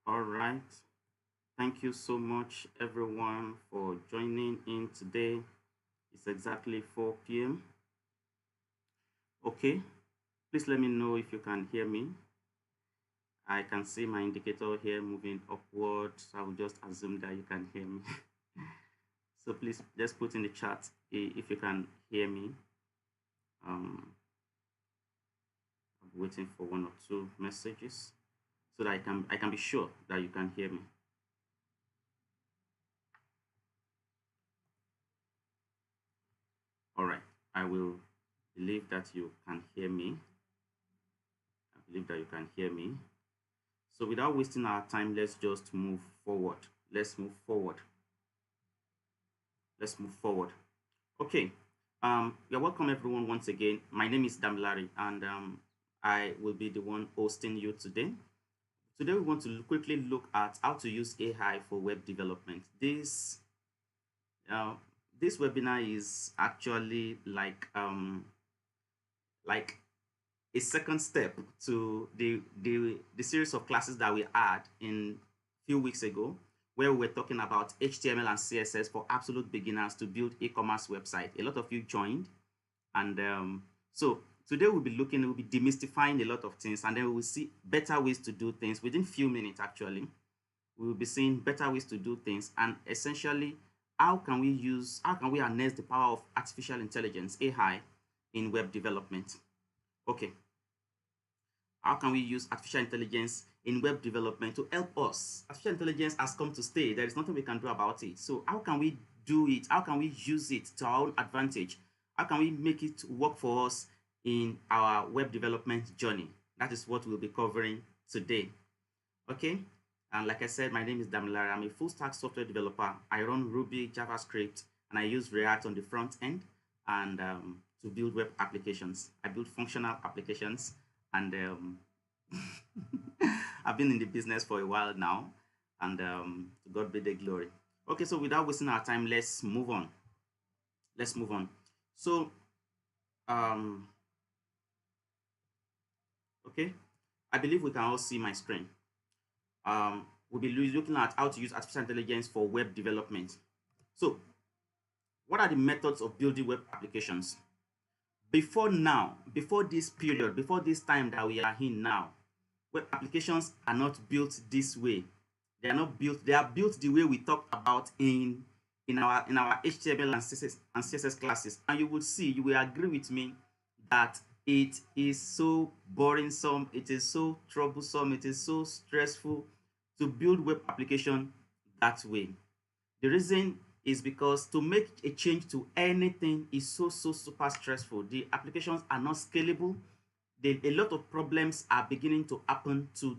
All right. Thank you so much, everyone, for joining in today. It's exactly 4 p.m. Okay. Please let me know if you can hear me. I can see my indicator here moving upwards. I will just assume that you can hear me. So please just put in the chat if you can hear me. I'm waiting for one or two messages so that I can be sure that you can hear me. All right. I will believe that you can hear me. I believe that you can hear me. So without wasting our time, let's just move forward. Let's move forward. Let's move forward. Okay. You're welcome everyone once again. My name is Damilari and I will be the one hosting you today. Today we want to quickly look at how to use AI for web development. Uh, this webinar is actually like a second step to the series of classes that we had in a few weeks ago, where we were talking about HTML and CSS for absolute beginners to build e-commerce website. A lot of you joined, and so today we'll be demystifying a lot of things, and then we will see better ways to do things within few minutes. Actually, we will be seeing better ways to do things, and essentially how can we harness the power of artificial intelligence, AI, in web development. Okay, how can we use artificial intelligence in web development to help us? Artificial intelligence has come to stay. There is nothing we can do about it. So how can we do it? How can we use it to our own advantage? How can we make it work for us in our web development journey? That is what we'll be covering today. Okay. And like I said, my name is Damilara. I'm a full stack software developer. I run Ruby, JavaScript, and I use React on the front end and to build web applications. I build functional applications, and I've been in the business for a while now, and to God be the glory. Okay, so without wasting our time, let's move on. Let's move on. So, um, okay, I believe we can all see my screen. We'll be looking at how to use artificial intelligence for web development. So, what are the methods of building web applications? Before this period, before this time that we are in now, web applications are not built this way. They are not built. They are built the way we talked about in our HTML and CSS classes. And you will see, you will agree with me that it is so boring. It is so troublesome. It is so stressful to build web application that way. The reason is because to make a change to anything is so super stressful. The applications are not scalable. A lot of problems are beginning to happen to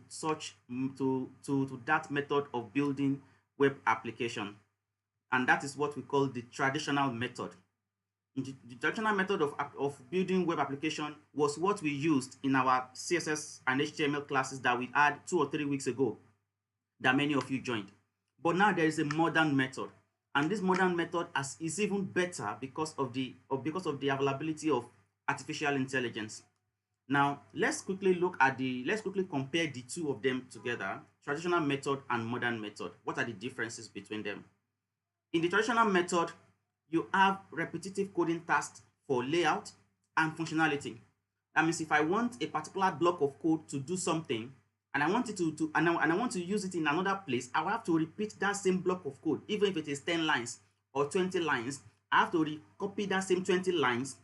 that method of building web application, and that is what we call the traditional method. The traditional method of building web application was what we used in our CSS and HTML classes that we had 2 or 3 weeks ago that many of you joined. But now there is a modern method, and this modern method is even better because of the availability of artificial intelligence. Now let's quickly compare the two of them together, traditional method and modern method. What are the differences between them? In the traditional method, you have repetitive coding tasks for layout and functionality. That means if I want a particular block of code to do something, and I want it and I want to use it in another place, I will have to repeat that same block of code, even if it is 10 lines or 20 lines. I have to copy that same 20 lines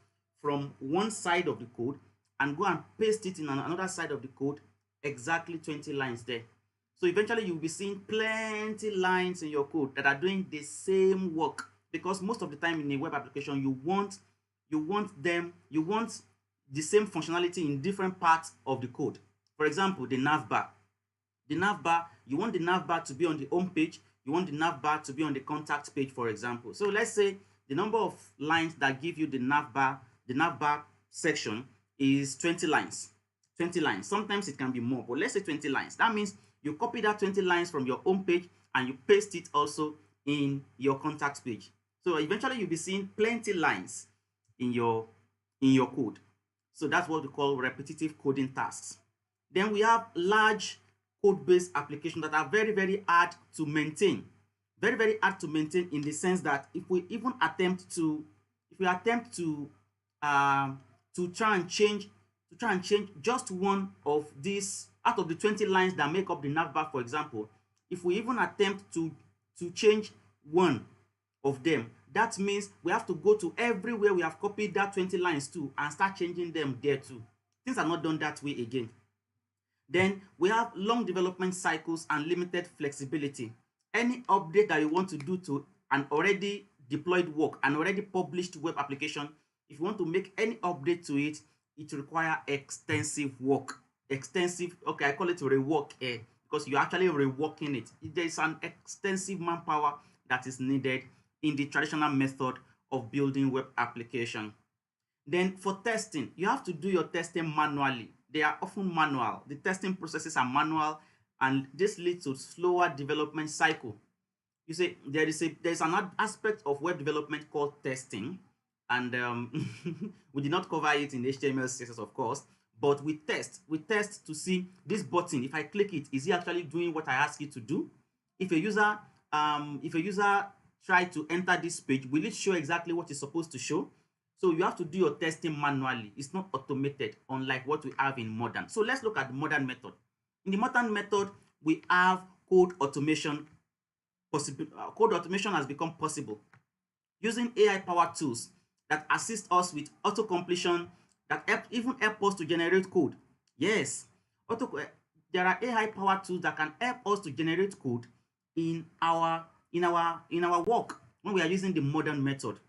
from one side of the code and go and paste it in another side of the code, exactly 20 lines there. So eventually you'll be seeing plenty lines in your code that are doing the same work, because most of the time in a web application you want the same functionality in different parts of the code. For example, the nav bar. You want the nav bar to be on the home page. You want the nav bar to be on the contact page, for example. So let's say the number of lines that give you the nav bar section is 20 lines. 20 lines. Sometimes it can be more, but let's say 20 lines. That means you copy that 20 lines from your home page and you paste it also in your contact page. So eventually you'll be seeing plenty lines in your code. So that's what we call repetitive coding tasks. Then we have large code-based applications that are very, very hard to maintain. Very, very hard to maintain in the sense that if we even attempt to, if we attempt to try and change, just one of these out of the 20 lines that make up the navbar, for example, if we even attempt to change one of them, that means we have to go to everywhere we have copied that 20 lines to and start changing them there too. Things are not done that way again. Then we have long development cycles and limited flexibility. Any update that you want to do to an already deployed work, an already published web application, if you want to make any update to it, it requires extensive work. Extensive, okay, I call it rework here because you're actually reworking it. There is an extensive manpower that is needed in the traditional method of building web application. Then for testing, you have to do your testing manually. They are often manual. The testing processes are manual, and this leads to slower development cycle. You see, there's an aspect of web development called testing, and we did not cover it in HTML CSS, of course, but we test to see this button. If I click it, is it actually doing what I ask it to do? If a user try to enter this page, will it show exactly what it's supposed to show? So you have to do your testing manually. It's not automated, unlike what we have in modern. So let's look at the modern method. In the modern method, we have code automation. Code automation has become possible using AI-powered tools that assist us with auto-completion, that even help us to generate code. Yes, there are AI-powered tools that can help us to generate code in our work when we are using the modern method.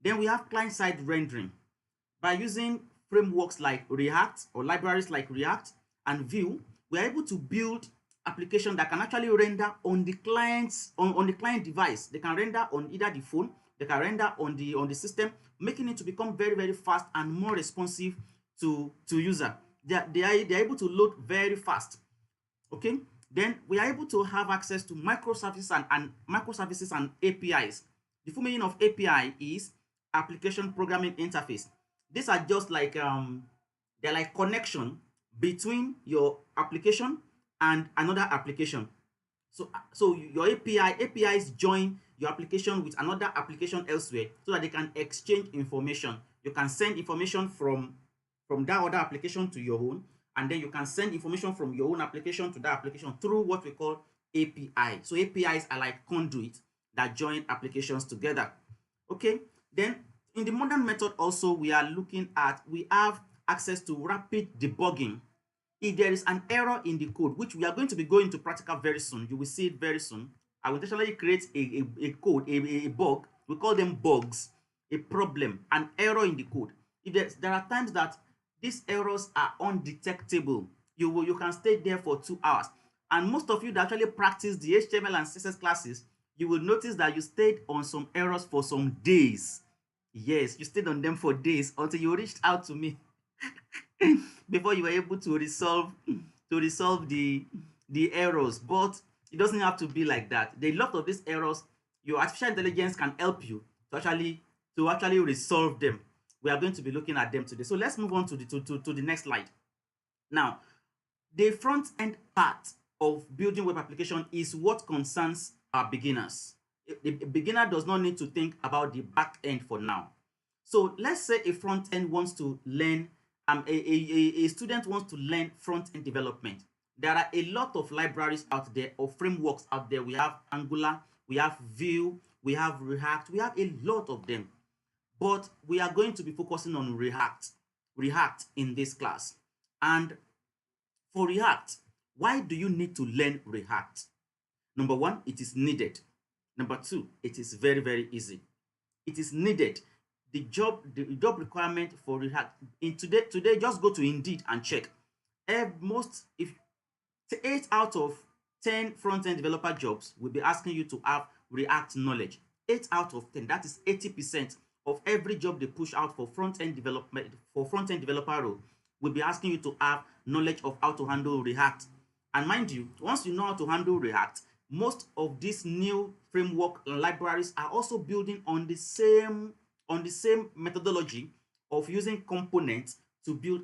Then we have client-side rendering. By using frameworks like React or libraries like React and Vue, we are able to build applications that can actually render on the client's on the client device. They can render on either the phone, they can render on the system, making it to become very, very fast and more responsive to user. They are able to load very fast. Okay. Then we are able to have access to microservices and APIs. The full meaning of API is application programming interface. These are just like they're like connection between your application and another application. So your APIs join your application with another application elsewhere so that they can exchange information. You can send information from that other application to your own, and then you can send information from your own application to that application through what we call API. So APIs are like conduits that join applications together. Okay, then in the modern method also we have access to rapid debugging. If there is an error in the code, which we are going to be going to practical very soon, you will see it very soon. I will intentionally create a code, a bug. We call them bugs, a problem, an error in the code. If there are times that these errors are undetectable, you can stay there for 2 hours. And most of you that actually practice the HTML and CSS classes, you will notice that you stayed on some errors for some days. Yes, you stayed on them for days until you reached out to me before you were able to resolve the errors. But it doesn't have to be like that. A lot of these errors, your artificial intelligence can help you to actually resolve them. We are going to be looking at them today. So let's move on to the next slide. Now, the front end part of building web application is what concerns our beginners. A beginner does not need to think about the back end for now. So let's say a front end wants to learn, a student wants to learn front end development. There are a lot of libraries out there or frameworks out there. We have Angular, we have Vue, we have React, we have a lot of them. But we are going to be focusing on React in this class. And for React, why do you need to learn React? Number one, it is needed. Number two, it is very, very easy. It is needed. The job requirement for React today, just go to Indeed and check. If 8 out of 10 front-end developer jobs will be asking you to have React knowledge. 8 out of 10, that is 80% of every job they push out for front-end developer role will be asking you to have knowledge of how to handle React. And mind you, once you know how to handle React, most of these new framework libraries are also building on the same methodology of using components to build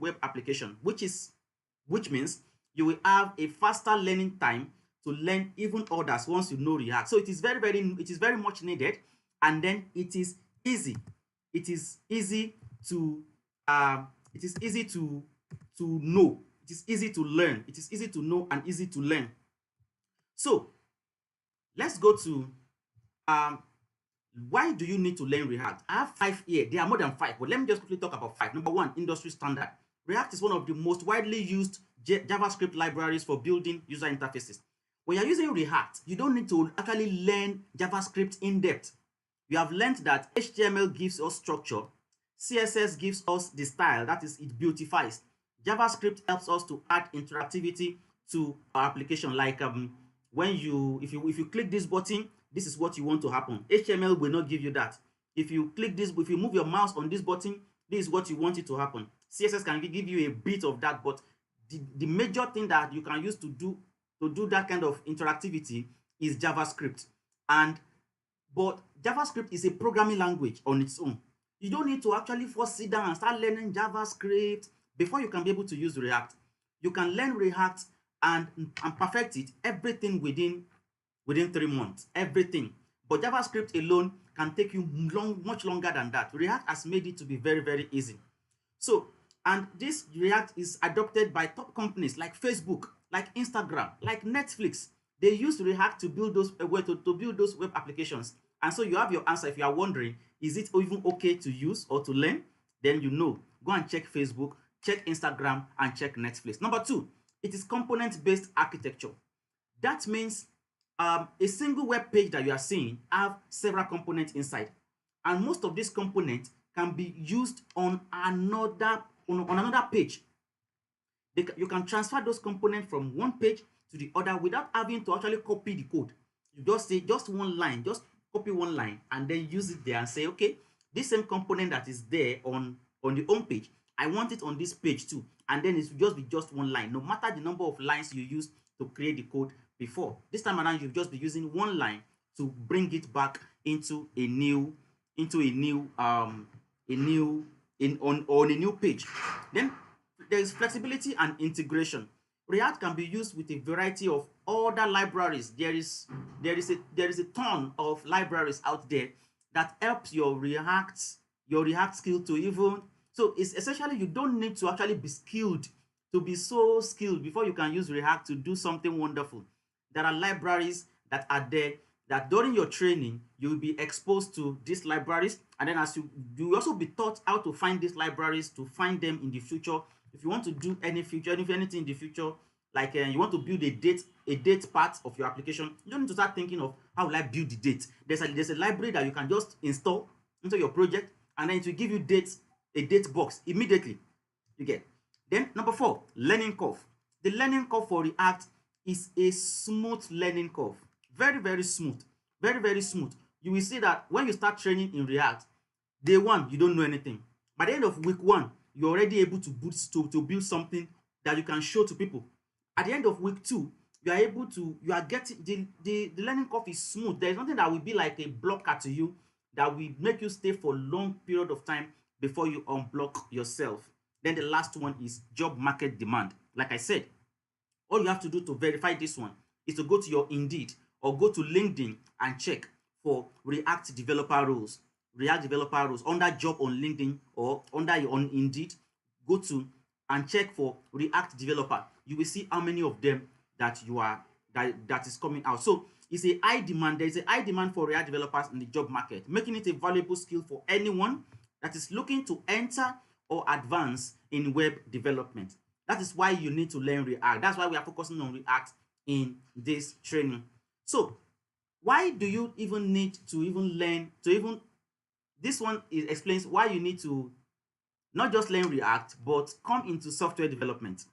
web application, which means You will have a faster learning time to learn even others once you know React. So it is very much needed, and then it is easy. It is easy to it is easy to know. It is easy to learn. It is easy to know and easy to learn. So let's go to um why do you need to learn React? I have 5 here. There are more than 5, but let me just quickly talk about 5. Number 1, industry standard. React is one of the most widely used JavaScript libraries for building user interfaces. When you're using React, you don't need to actually learn JavaScript in depth. We have learned that HTML gives us structure, CSS gives us the style, that is, it beautifies. JavaScript helps us to add interactivity to our application, like when you if you click this button, this is what you want to happen. HTML will not give you that. If you click this, if you move your mouse on this button, this is what you want it to happen. CSS can give you a bit of that, but the major thing that you can use to do that kind of interactivity is JavaScript. But JavaScript is a programming language on its own. You don't need to actually first sit down and start learning JavaScript before you can be able to use React. You can learn React and perfect it, everything within 3 months, everything. But JavaScript alone can take you much longer than that. React has made it to be very, very easy. So, and this React is adopted by top companies like Facebook, like Instagram, like Netflix. They use React to build those to build those web applications. And so you have your answer. If you are wondering, is it even okay to use or to learn? Then you know. Go and check Facebook, check Instagram, and check Netflix. Number 2, it is component-based architecture. That means a single web page that you are seeing have several components inside, and most of these components can be used on another page. You can transfer those components from one page to the other without having to actually copy the code. You just say just one line, just copy one line and then use it there and say, okay, this same component that is there on the home page, I want it on this page too. And then it will just be just one line, no matter the number of lines you use to create the code before. This time around, you'll just be using one line to bring it back into a new on a new page. Then there is flexibility and integration. React can be used with a variety of other libraries. There is a ton of libraries out there that helps your React skill to even. So it's essentially, you don't need to actually be skilled, to be so skilled before you can use React to do something wonderful. There are libraries that are there that during your training you will be exposed to these libraries, and then as you will also be taught how to find these libraries, to find them in the future. If you want to do anything in the future, like you want to build a date part of your application, you don't need to start thinking of how will I build the date. There's a library that you can just install into your project, and then it will give you a date box immediately. You get. Then number 4, learning curve. The learning curve for React is a smooth learning curve. Very, very smooth. Very, very smooth. You will see that when you start training in React, day 1, you don't know anything. By the end of week 1, you're already able to build something that you can show to people. At the end of week 2, you are getting the learning curve is smooth. There is nothing that will be like a blocker to you that will make you stay for a long period of time before you unblock yourself. Then the last one is job market demand. Like I said, all you have to do to verify this one is to go to your Indeed or go to LinkedIn and check for React developer roles. React developer roles under job on LinkedIn or on Indeed. Go to and check for React developer. You will see how many of them that is coming out. So it's a high demand. There is a high demand for React developers in the job market, making it a valuable skill for anyone that is looking to enter or advance in web development. That is why you need to learn React. That's why we are focusing on React in this training. So why do you even need to learn this one explains why you need to not just learn React but come into software development.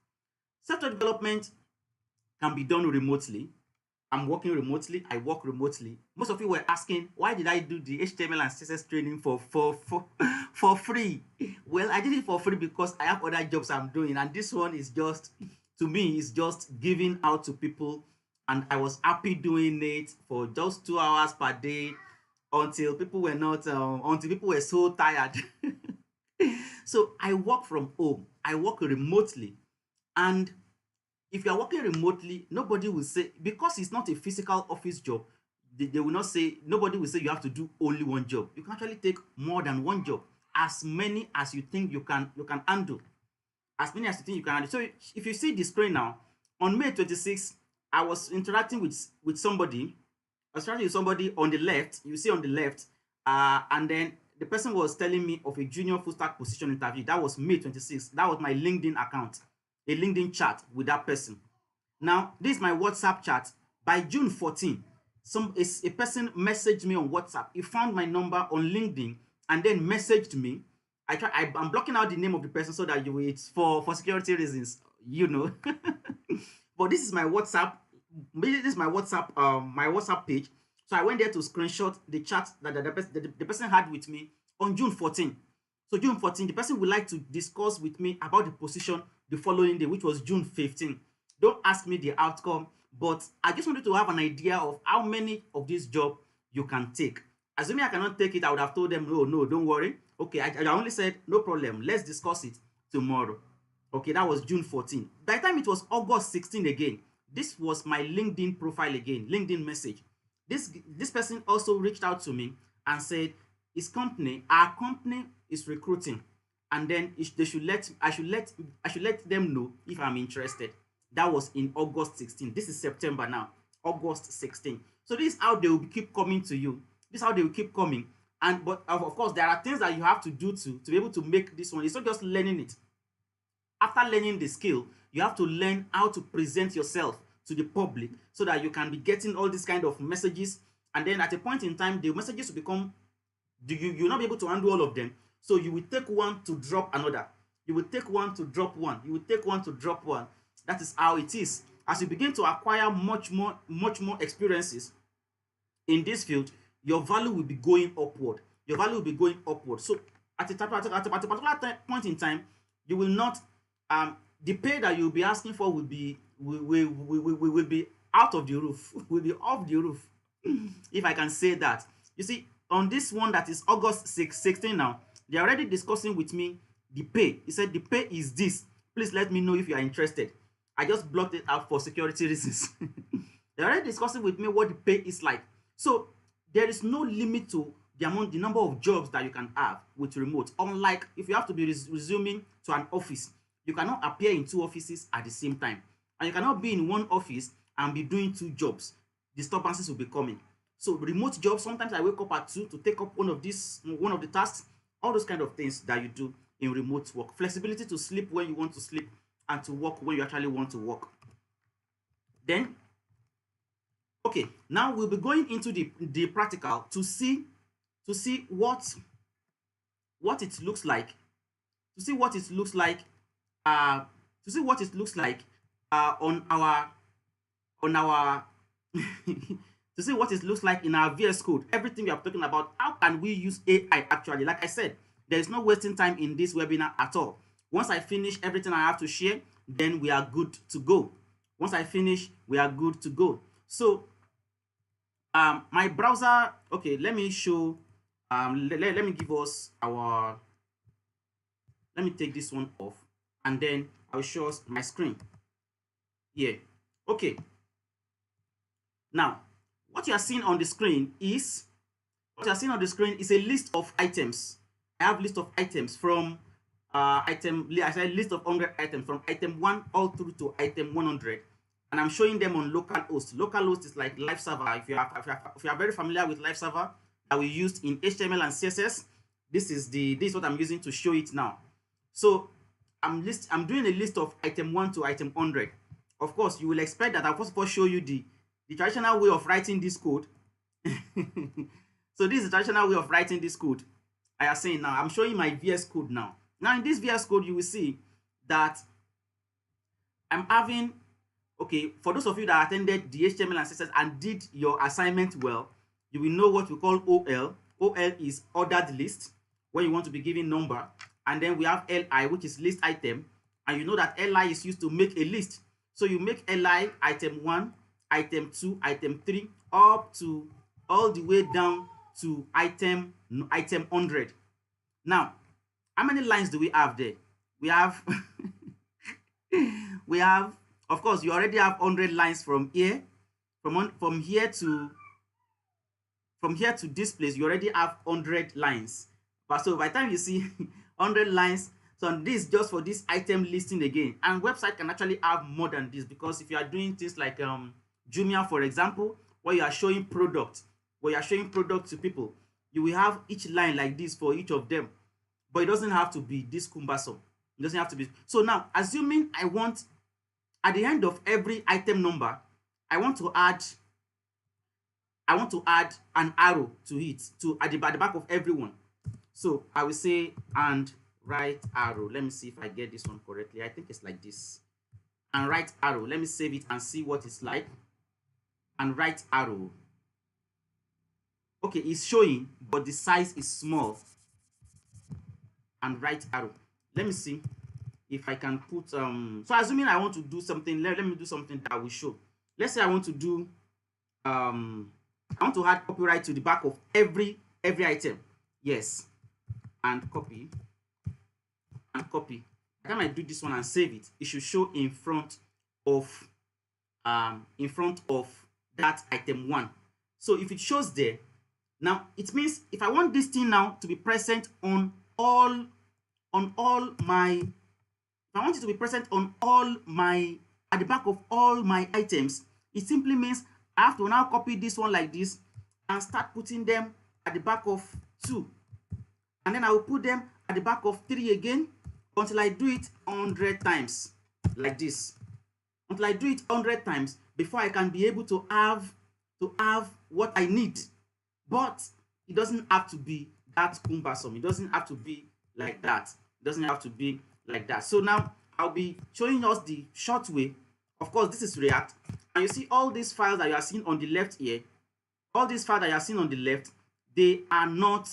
Software development can be done remotely. I'm working remotely. I work remotely. Most of you were asking, why did I do the HTML and CSS training for free? Well, I did it for free because I have other jobs I'm doing, and this one is just, to me, is just giving out to people, and I was happy doing it for just 2 hours per day until people were so tired. So I work from home. I work remotely, and If you are working remotely, nobody will say, because it's not a physical office job, they will not say, nobody will say you have to do only one job. You can actually take more than one job, as many as you think you can handle, as many as you think you can handle. So if you see the screen now, on May 26th, I was interacting with somebody. I was interacting with somebody on the left. You see on the left, and then the person was telling me of a junior full stack position interview. That was May 26th. That was my LinkedIn account, a LinkedIn chat with that person. Now, this is my WhatsApp chat. By June 14, a person messaged me on WhatsApp. He found my number on LinkedIn and then messaged me. I'm blocking out the name of the person so that it's for security reasons, you know. But this is my WhatsApp. This is my WhatsApp page. So I went there to screenshot the chat that the person had with me on June 14. So June 14, the person would like to discuss with me about the position the following day, which was June 15. Don't ask me the outcome, but I just wanted to have an idea of how many of this job you can take. Assuming I cannot take it, I would have told them, no, don't worry. Okay, I only said, no problem, let's discuss it tomorrow. Okay, that was June 14. By the time it was August 16 again, this was my LinkedIn profile again, LinkedIn message. This person also reached out to me and said our company is recruiting, and then I should let them know if I'm interested. That was in August 16. This is September now, August 16. So this is how they will keep coming to you. This is how they will keep coming. And but of course, there are things that you have to do to be able to make this one. It's not just learning it. After learning the skill, you have to learn how to present yourself to the public so that you can be getting all these kind of messages. And then at a point in time, the messages will become, you'll not be able to handle all of them. So you will take one to drop another. You will take one to drop one. You will take one to drop one. That is how it is. As you begin to acquire much more experiences in this field, your value will be going upward. Your value will be going upward. So at a particular point in time, you will not the pay that you'll be asking for will be out of the roof, will be off the roof, if I can say that. You see, on this one that is August 16 now, they're already discussing with me the pay. He said the pay is this. Please let me know if you are interested. I just blocked it out for security reasons. They're already discussing with me what the pay is like. So there is no limit to the number of jobs that you can have with remote. Unlike if you have to be resuming to an office, you cannot appear in two offices at the same time. And you cannot be in one office and be doing two jobs. Disturbances will be coming. So remote jobs, sometimes I wake up at 2 to take up one of the tasks, all those kind of things that you do in remote work. Flexibility to sleep when you want to sleep and to work when you actually want to work. Then, okay, now we'll be going into the practical to see what it looks like, to see what it looks like on our to see what it looks like in our VS Code. Everything we are talking about, how can we use AI actually? Like I said, there is no wasting time in this webinar at all. Once I finish everything I have to share, then we are good to go. Once I finish, we are good to go. So my browser, okay, let me show, let me give us our, let me take this one off, and then I'll show us my screen here. Okay. Now, what you are seeing on the screen is a list of items. I have list of items from list of 100 items from item 1 all through to item 100, and I'm showing them on localhost. Localhost is like live server. If you are very familiar with live server that we used in HTML and CSS, this is what I'm using to show it now. So I'm doing a list of item 1 to item 100. Of course, you will expect that I'll first of all show you the traditional way of writing this code. So this is the traditional way of writing this code. I am saying now, I'm showing my VS Code now. Now in this VS Code, you will see that I'm having, okay, for those of you that attended the HTML and CSS and did your assignment well, you will know what we call OL. OL is ordered list, when you want to be given number. And then we have LI, which is list item. And you know that LI is used to make a list. So you make LI item 1, item 2, item 3, up to all the way down to item 100. Now, how many lines do we have there? We have we have Of course, you already have 100 lines from here, from here to this place. You already have 100 lines. But so by the time you see 100 lines, so this just for this item listing again. And website can actually have more than this, because if you are doing things like Jumia, for example, where you are showing product, to people, you will have each line like this for each of them. But it doesn't have to be this cumbersome. It doesn't have to be. So now, assuming I want, at the end of every item number, I want to add an arrow to it, at the back of everyone. So I will say and right arrow. Let me see if I get this one correctly. I think it's like this. And right arrow. Let me save it and see what it's like. And right arrow. Okay, it's showing, but the size is small. And right arrow. Let me see if I can put so assuming I want to do something, let me do something that will show. Let's say I want to do I want to add copyright to the back of every item. Yes. And copy. And copy. By the time I do this one and save it, it should show in front of that item 1. So if it shows there, now it means if I want this thing now to be present on all my, if I want it to be present on all my, at the back of all my items, it simply means I have to now copy this one like this and start putting them at the back of 2. And then I will put them at the back of 3 again until I do it 100 times like this. Until I do it 100 times before I can be able to have what I need. But it doesn't have to be that cumbersome. It doesn't have to be like that. It doesn't have to be like that. So now I'll be showing us the short way. Of course, this is React. And you see all these files that you are seeing on the left here. All these files that you are seeing on the left, they are not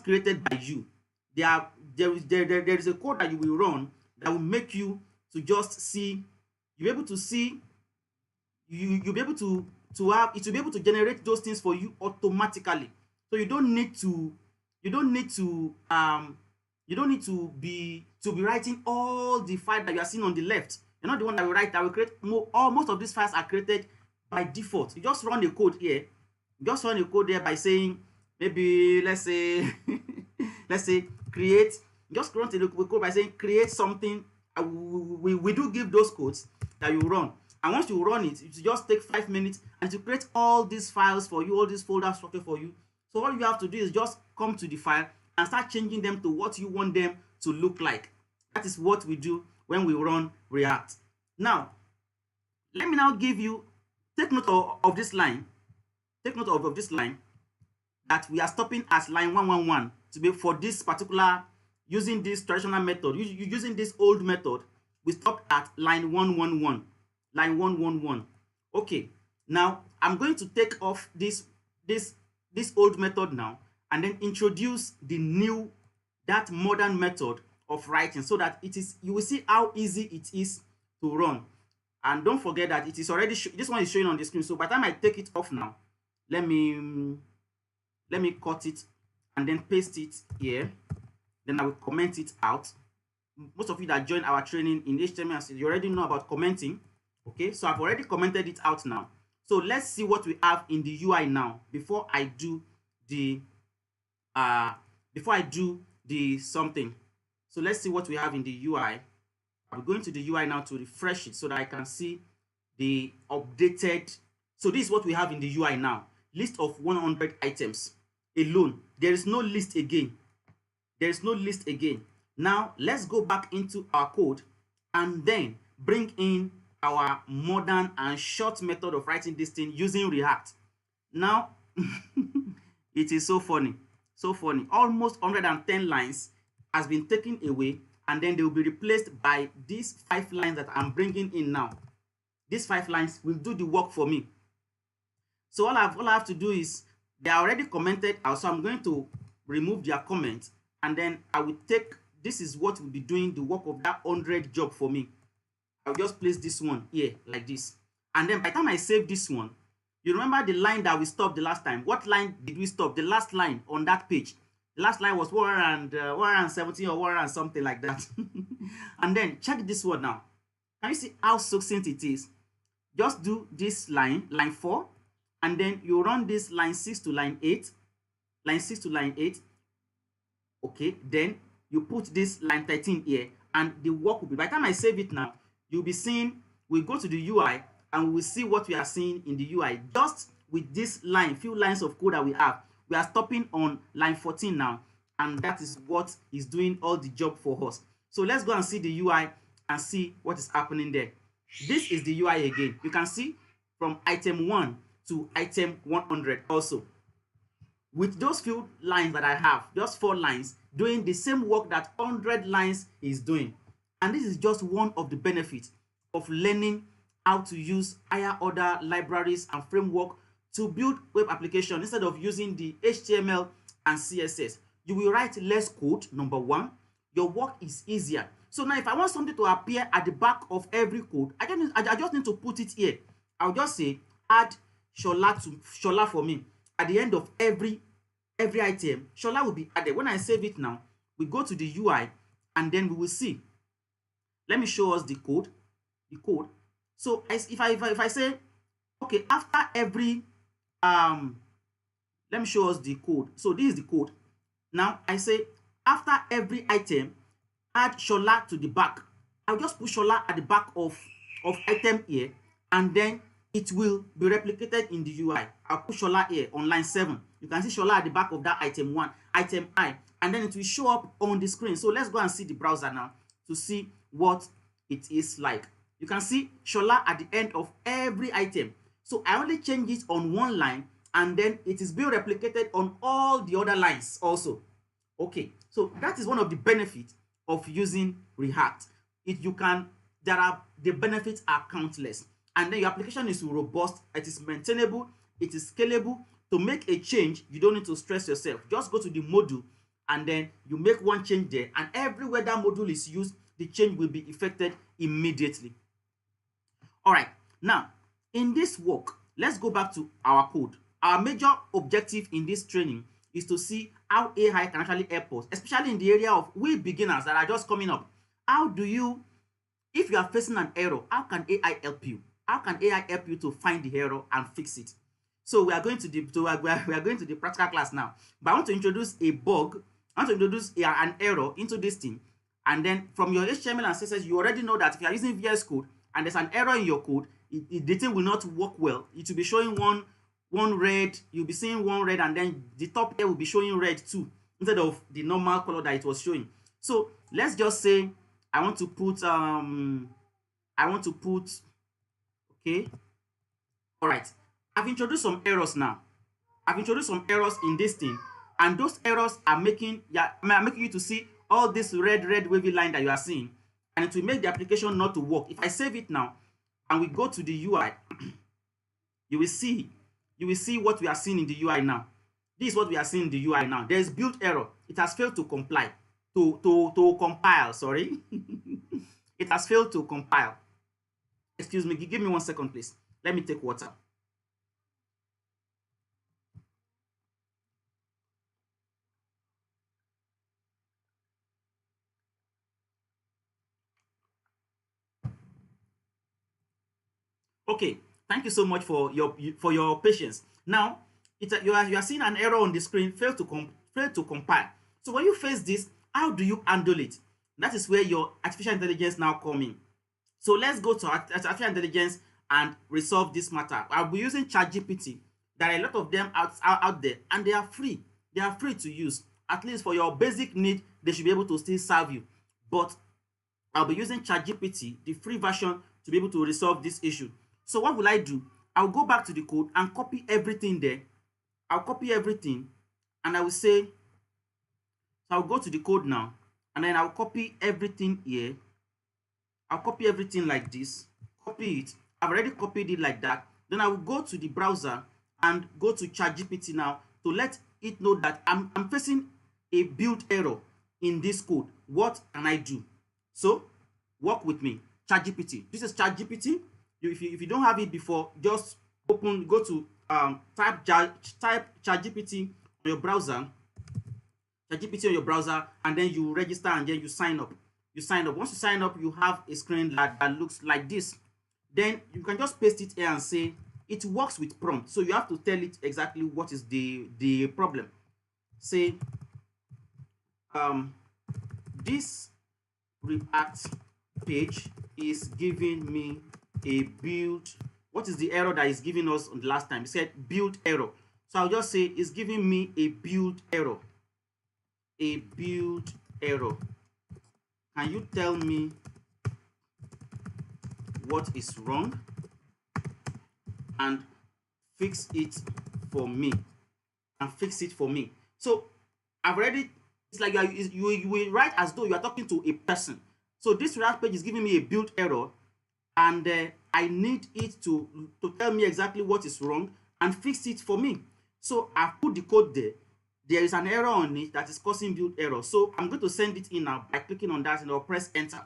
created by you. There is a code that you will run that will make you to just see. You'll be able to see. You'll be able to have it will be able to generate those things for you automatically. So you don't need to be writing all the files that you are seeing on the left. You're not the one that will write, that will create most of these files are created by default. You just run a code here. You just run a code here by saying, maybe let's say create. Just run a code by saying create something. We do give those codes that you run. And once you run it, it will just take 5 minutes and to create all these files for you, all these folder structure for you. So all you have to do is just come to the file and start changing them to what you want them to look like. That is what we do when we run React. Now, let me now give you, take note of this line. Take note of this line that we are stopping at line 111 to be for this particular, using this traditional method, using this old method, we stopped at line 111. Line 111. Okay, now I'm going to take off this old method now and then introduce the new, that modern method of writing, so that you will see how easy it is to run. And don't forget that it is already this one is showing on the screen. So by the time I take it off now, let me cut it and then paste it here. Then I will comment it out. Most of you that join our training in HTML, you already know about commenting. Okay, so I've already commented it out now. So let's see what we have in the UI now before I do the something. So let's see what we have in the UI. I'm going to the UI now to refresh it so that I can see the updated. So this is what we have in the UI now. List of 100 items alone. There is no list again. There is no list again. Now let's go back into our code and then bring in our modern and short method of writing this thing using React. Now it is so funny. So funny. Almost 110 lines has been taken away, and then they will be replaced by these 5 lines that I'm bringing in now. These 5 lines will do the work for me. So all I have to do is, they are already commented out, so I'm going to remove their comment, and then I will take, this is what will be doing the work of that 100 job for me. I'll just place this one here like this, and then by the time I save this one, you remember the line that we stopped the last time. What line did we stop? The last line on that page. The last line was 117 or 100 and something like that. And then check this one now. Can you see how succinct it is? Just do this line 4, and then you run this line 6 to line 8, line 6 to line 8. Okay, then you put this line 13 here, and the work will be, by the time I save it now, you'll be seeing, we go to the UI and we will see what we are seeing in the UI. Just with this line, few lines of code that we have, we are stopping on line 14 now, and that is what is doing all the job for us. So let's go and see the UI and see what is happening there. This is the UI again. You can see from item 1 to item 100 also. With those few lines that I have, just 4 lines, doing the same work that 100 lines is doing. And this is just one of the benefits of learning how to use higher order libraries and framework to build web application instead of using the HTML and CSS. You will write less code, number 1. Your work is easier. So now if I want something to appear at the back of every code, I just need to put it here. I'll just say add Shola for me. At the end of every item, Shola will be added. When I save it now, we go to the UI and then we will see. Let me show us the code. So if I say, okay, after every let me show us the code. So this is the code. Now I say after every item, add Shola to the back. I'll just put Shola at the back of item here, and then it will be replicated in the UI. I'll put Shola here on line 7. You can see Shola at the back of that item 1, item I, and then it will show up on the screen. So let's go and see the browser now to see what it is like. You can see Shola at the end of every item. So I only change it on one line, and then it is being replicated on all the other lines also. Okay, so that is one of the benefits of using React. The benefits are countless, and then your application is robust, it is maintainable, it is scalable. To make a change, you don't need to stress yourself. Just go to the module, and then you make one change there, and everywhere that module is used, the change will be effected immediately. All right, now in this work, let's go back to our code. Our major objective in this training is to see how AI can actually help us, especially in the area of we beginners that are just coming up. How do you, if you are facing an error, how can AI help you? How can AI help you to find the error and fix it? So we are going to the practical class now. But I want to introduce a bug. I want to introduce an error into this thing. And then from your HTML and CSS, you already know that if you are using VS Code and there's an error in your code, the thing will not work well. It will be showing one red. You'll be seeing one red, and then the top here will be showing red too, instead of the normal color that it was showing. So let's just say I want to put okay. All right. I've introduced some errors now. I've introduced some errors in this thing, and those errors are making you to see all this red wavy line that you are seeing, and it will make the application not to work. If I save it now and we go to the UI, you will see what we are seeing in the UI now. This is what we are seeing in the UI now. There is build error. It has failed to compile. To compile, sorry. It has failed to compile. Excuse me, give me 1 second, please. Let me take water. Okay, thank you so much for your patience. Now, you are seeing an error on the screen, failed to compile. So when you face this, how do you handle it? That is where your artificial intelligence now come in. So let's go to artificial intelligence and resolve this matter. I'll be using ChatGPT. There are a lot of them out there, and they are free. They are free to use. At least for your basic need, they should be able to still serve you. But I'll be using ChatGPT, the free version, to be able to resolve this issue. So what will I do? I'll go back to the code and copy everything there. I'll copy everything, and I will say, so I'll go to the code now, and then I'll copy everything here. I'll copy everything like this, copy it. I've already copied it like that. Then I will go to the browser and go to ChatGPT now to let it know that I'm facing a build error in this code. What can I do? So work with me. ChatGPT. This is ChatGPT. If you don't have it before, just go to type ChatGPT on your browser, ChatGPT on your browser, and then you register and then you sign up. You sign up. Once you sign up, you have a screen that looks like this. Then you can just paste it here and say it works with prompt. So you have to tell it exactly what is the problem. Say this React page is giving me a build. What is the error that is giving us on the last time? It said build error. So I'll just say it's giving me a build error. A build error. Can you tell me what is wrong and fix it for me? And fix it for me. So I've already, it's like you will write as though you are talking to a person. So this React page is giving me a build error, and I need it to tell me exactly what is wrong and fix it for me. So I've put the code there. There is an error on it that is causing build error. So I'm going to send it in now by clicking on that and I'll press enter.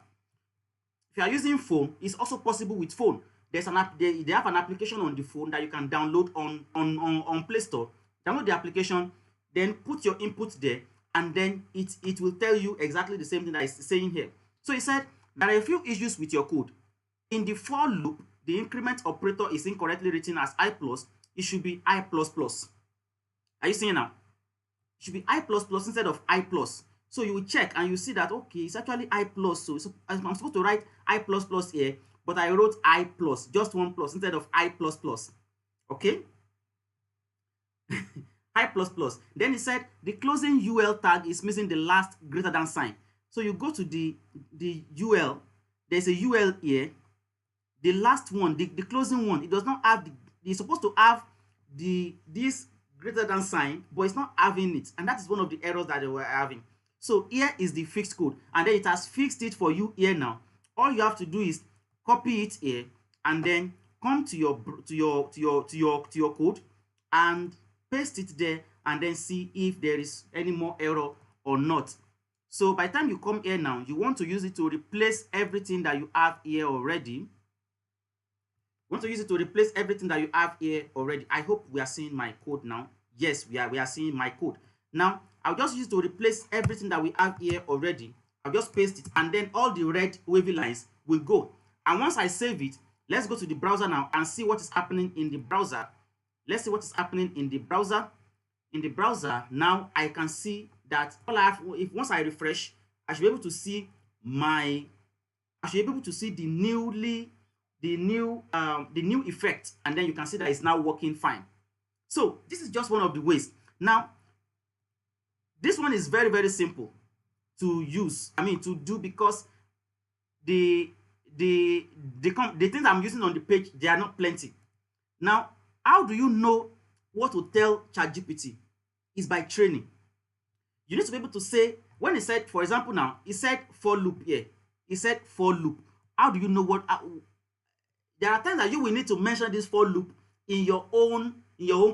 If you are using phone, it's also possible with phone. There's an app, they have an application on the phone that you can download on Play Store. Download the application, then put your input there, and then it will tell you exactly the same thing that it's saying here. So it said there are a few issues with your code. In the for loop, the increment operator is incorrectly written as I plus. It should be I plus plus. Are you seeing now? It should be I plus plus instead of I plus. So you will check and you see that, okay, it's actually I plus. So I'm supposed to write I plus plus here, but I wrote I plus, just one plus instead of I plus plus. Okay? I plus plus. Then it said the closing UL tag is missing the last greater than sign. So you go to the UL. There's a UL here. The last one, the closing one, it does not have it's supposed to have this greater than sign, but it's not having it, and that is one of the errors that they were having. So here is the fixed code, and then it has fixed it for you here now. All you have to do is copy it here, and then come to your code and paste it there, and then see if there is any more error or not. So by the time you come here now, you want to use it to replace everything that you have here already. Want to use it to replace everything that you have here already. I hope we are seeing my code now. Yes, we are seeing my code. Now, I'll just use it to replace everything that we have here already. I'll just paste it, and then all the red wavy lines will go. And once I save it, let's go to the browser now and see what is happening in the browser. Let's see what is happening in the browser. In the browser, now I can see that all I have, if once I refresh, I should be able to see the new effect, and then you can see that it's now working fine. So this is just one of the ways. Now, this one is very, very simple to use. I mean, to do, because the things I'm using on the page, they are not plenty. Now, how do you know what to tell ChatGPT? Is by training. You need to be able to say, when it said, for example, now it said for loop here. It said for loop. How do you know what? There are times that you will need to mention this for loop in your own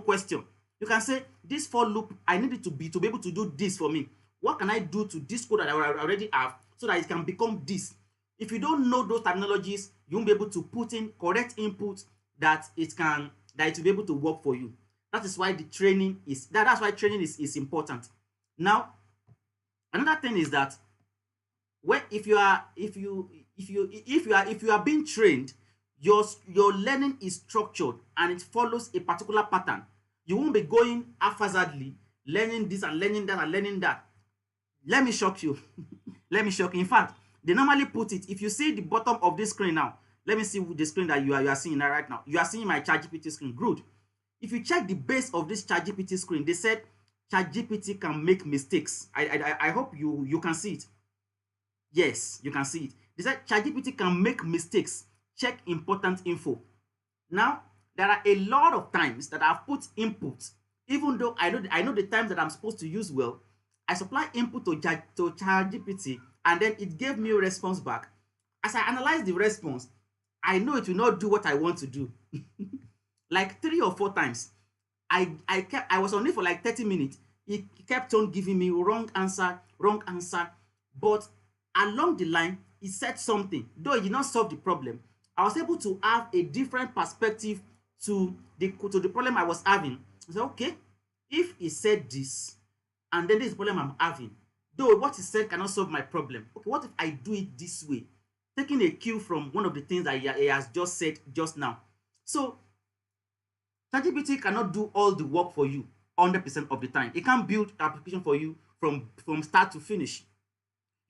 question. You can say, this for loop, I need it to be able to do this for me. What can I do to this code that I already have so that it can become this? If you don't know those terminologies, you won't be able to put in correct input that it will be able to work for you. That is why the training is that's why training is important. Now, another thing is that if you are being trained, your learning is structured and it follows a particular pattern. You won't be going haphazardly, learning this and learning that and learning that. Let me shock you. Let me shock you. In fact, they normally put it, if you see the bottom of this screen now, let me see the screen that you are seeing right now. You are seeing my ChatGPT screen. Good. If you check the base of this ChatGPT screen, they said ChatGPT can make mistakes. I hope you can see it. Yes, you can see it. They said ChatGPT can make mistakes. Check important info. Now, there are a lot of times that I've put input, even though I know the times that I'm supposed to use well. I supply input to ChatGPT, and then it gave me a response back. As I analyze the response, I know it will not do what I want to do. Like 3 or 4 times. I was on it for like 30 minutes. It kept on giving me wrong answer. But along the line, it said something. Though it did not solve the problem, I was able to have a different perspective to the problem I was having. I said, okay, if it said this, and then this is the problem I'm having. Though what he said cannot solve my problem. Okay, what if I do it this way? Taking a cue from one of the things that he has just said just now. So ChatGPT cannot do all the work for you 100% of the time. It can't build application for you from start to finish.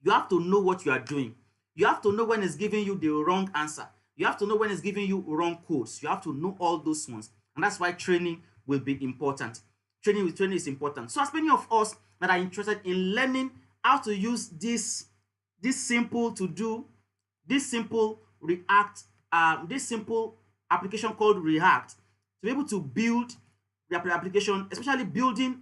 You have to know what you are doing. You have to know when it's giving you the wrong answer. You have to know when it's giving you wrong codes. You have to know all those ones. And that's why training will be important. Training is important. So as many of us that are interested in learning how to use this simple to do, this simple React, this simple application called React, to be able to build the application, especially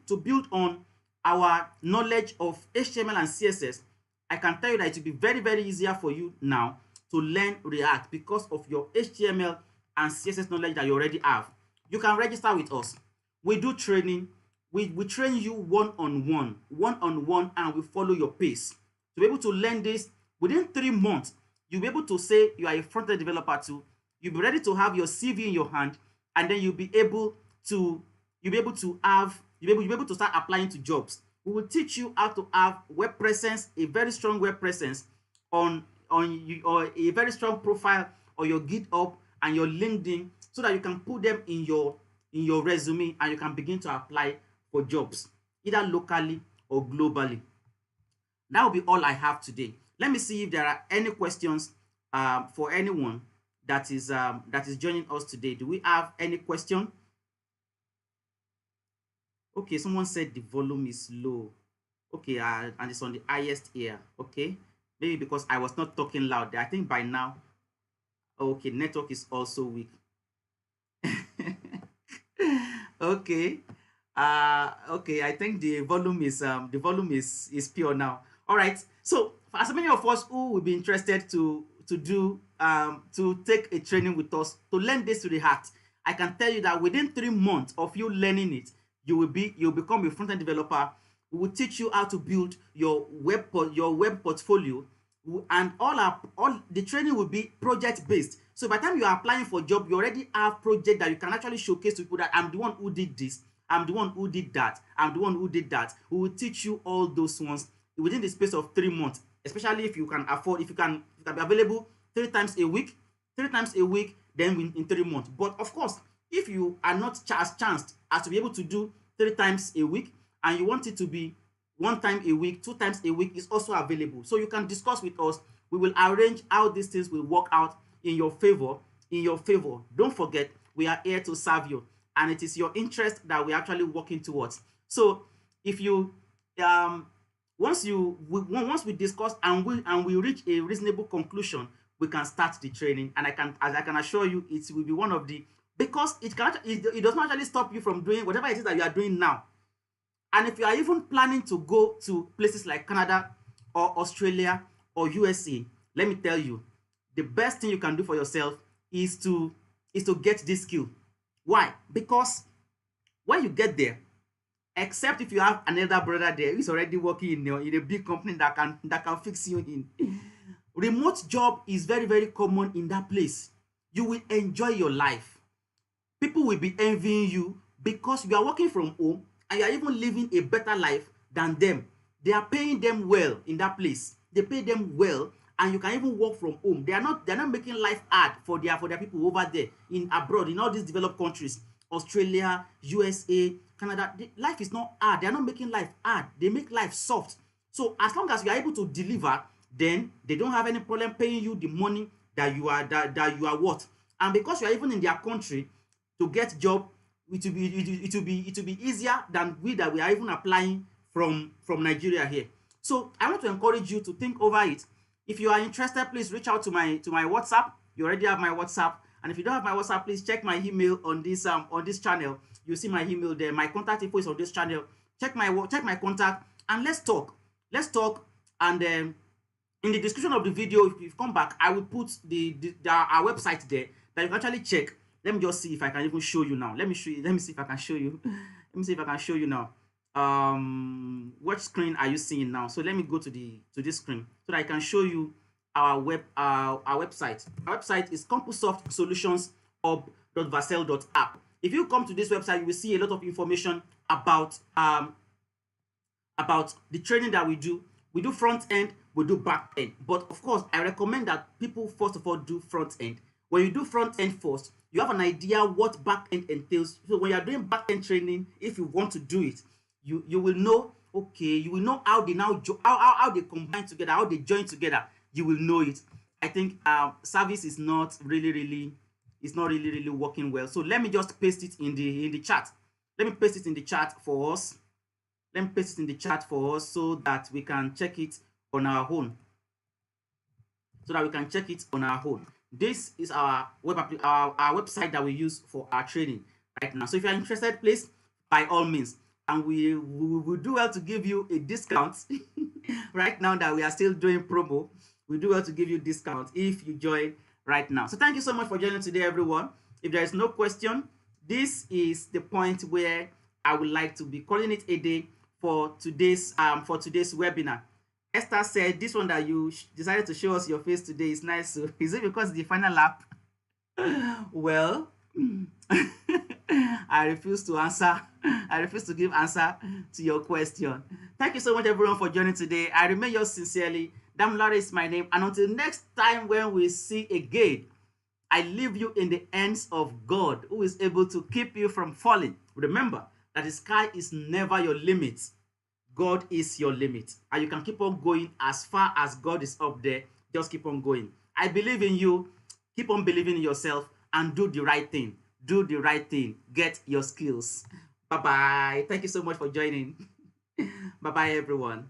to build on our knowledge of HTML and CSS, I can tell you that it will be very, very easier for you now to learn React because of your HTML and CSS knowledge that you already have. You can register with us. We do training. We train you one-on-one, and we follow your pace. To be able to learn this within 3 months, you'll be able to say you are a front-end developer too. You'll be ready to have your CV in your hand, and then you'll be able to start applying to jobs. We will teach you how to have web presence, a very strong web presence on or a very strong profile on your GitHub and your LinkedIn, so that you can put them in your resume and you can begin to apply for jobs either locally or globally. That will be all I have today. Let me see if there are any questions for anyone that is joining us today. Do we have any question? Okay, someone said the volume is low. Okay, and it's on the highest here. Okay, maybe because I was not talking loud. I think by now. Okay, network is also weak. Okay. Okay, I think the volume is pure now. All right. So for as many of us who will be interested to take a training with us to learn this to the heart, I can tell you that within 3 months of you learning it, you'll become a front-end developer. We will teach you how to build your web portfolio, and all the training will be project based. So by the time you are applying for a job, you already have project that you can actually showcase to people that I'm the one who did this, I'm the one who did that, I'm the one who did that. We will teach you all those ones within the space of 3 months, especially if you can afford, if you can be available 3 times a week, then in 3 months. But of course, if you are not as chanced as to be able to do 3 times a week, and you want it to be 1 time a week, 2 times a week, is also available. So you can discuss with us. We will arrange how these things will work out in your favor. Don't forget, we are here to serve you, and it is your interest that we're actually working towards. So if you once we discuss and we reach a reasonable conclusion, we can start the training. And I can assure you, it will be one of the, because it does not actually stop you from doing whatever it is that you are doing now. And if you are even planning to go to places like Canada or Australia or USA, let me tell you, the best thing you can do for yourself is to get this skill. Why? Because when you get there, except if you have another brother there who's already working in a big company that can fix you in, remote job is very, very common in that place. You will enjoy your life. People will be envying you because you are working from home and you are even living a better life than them. They are paying them well in that place. They pay them well, and you can even work from home. They are not making life hard for their people over there in abroad, in all these developed countries, Australia, USA, Canada. Life is not hard. They are not making life hard. They make life soft. So as long as you are able to deliver, then they don't have any problem paying you the money that you are worth. And because you are even in their country, to get job, it will be easier than we are even applying from Nigeria here. So I want to encourage you to think over it. If you are interested, please reach out to my WhatsApp. You already have my WhatsApp. And if you don't have my WhatsApp, please check my email on this channel. You'll see my email there. My contact info is on this channel. Check my contact and let's talk. And in the description of the video, if you come back, I will put our website there that you can actually check. Let me just see if I can even show you now. Let me see if I can show you. Let me see if I can show you now. What screen are you seeing now? So let me go to this screen so that I can show you our website. Our website is CampusSoftSolutionsHub.Vercel.app. If you come to this website, you will see a lot of information about about the training that we do. We do front end, we do back end. But of course, I recommend that people first of all do front end. When you do front end first, you have an idea what back end entails. So when you are doing back end training, if you want to do it, you will know, okay, you will know how they now how they combine together, how they join together. You will know it. I think service is not really working well. So let me just paste it in the chat. Let me paste it in the chat for us. Let me paste it in the chat for us so that we can check it on our own. This is our our website that we use for our training right now. So if you're interested, please, by all means, and we will do well to give you a discount right now that we are still doing promo. We do well to give you discount if you join right now. So thank you so much for joining today, everyone. If there is no question, this is the point where I would like to be calling it a day for today's webinar. Esther said this one that you decided to show us your face today is nice. So is it because the final lap? Well, I refuse to answer. I refuse to give answer to your question. Thank you so much, everyone, for joining today. I remain yours sincerely. Damilare is my name. And until next time when we see again, I leave you in the hands of God, who is able to keep you from falling. Remember that the sky is never your limit. God is your limit. And you can keep on going as far as God is up there. Just keep on going. I believe in you. Keep on believing in yourself and do the right thing. Do the right thing. Get your skills. Bye-bye. Thank you so much for joining. Bye-bye, everyone.